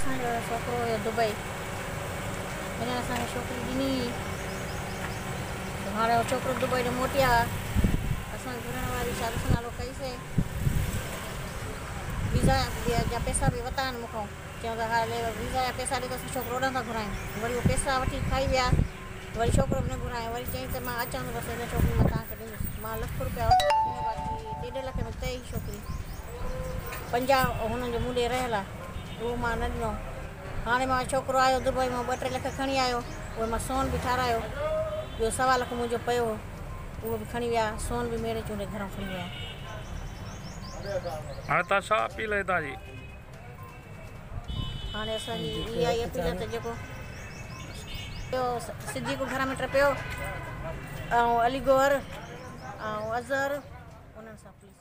असांजो छोकिरो हुयो दुबई, हिन असांखे छोकिरी ॾिनी हुई, हाणे छोकिरो दुबई ॾे मोटिया। असां घुरण वारी शादी नालो कईसीं, वीज़ा जा पैसा बि वरिता आहिनि मूंखां, चयूं था हाणे वीज़ा जा पैसा ॾे त असां छोकिरो ओॾां था घुरायूं। वरी उहे पैसा वठी खाई विया, वरी छोकिरो बि न घुरायो। वरी चई त मां अचां थो, बसि हिन छोकिरी मां तव्हांखे ॾींदुसि। मां ₹1,00,000 बाक़ी 1.5 लख में तई छोकिरी 50 हुननि जो मूं ॾे रहियल आहे, उहो मां न ॾिनो। हाणे मां छोकिरो आयो दुबई मां 2-3 लख खणी आयो, उहे मां सोन बि ठारायो। ॿियो 1.25 लख मुंहिंजो पियो, उहो बि खणी विया। सोन बि मेरे चूंडे घरों खणी विया। हाणे तव्हां छा अपील आहे तव्हांजी? हाणे असांजी इहा ई अपील आहे त जेको सिद्दीक़ घर में टपियो ऐं अली गौहर ऐं अज़हर, उन्हनि सां पुलिस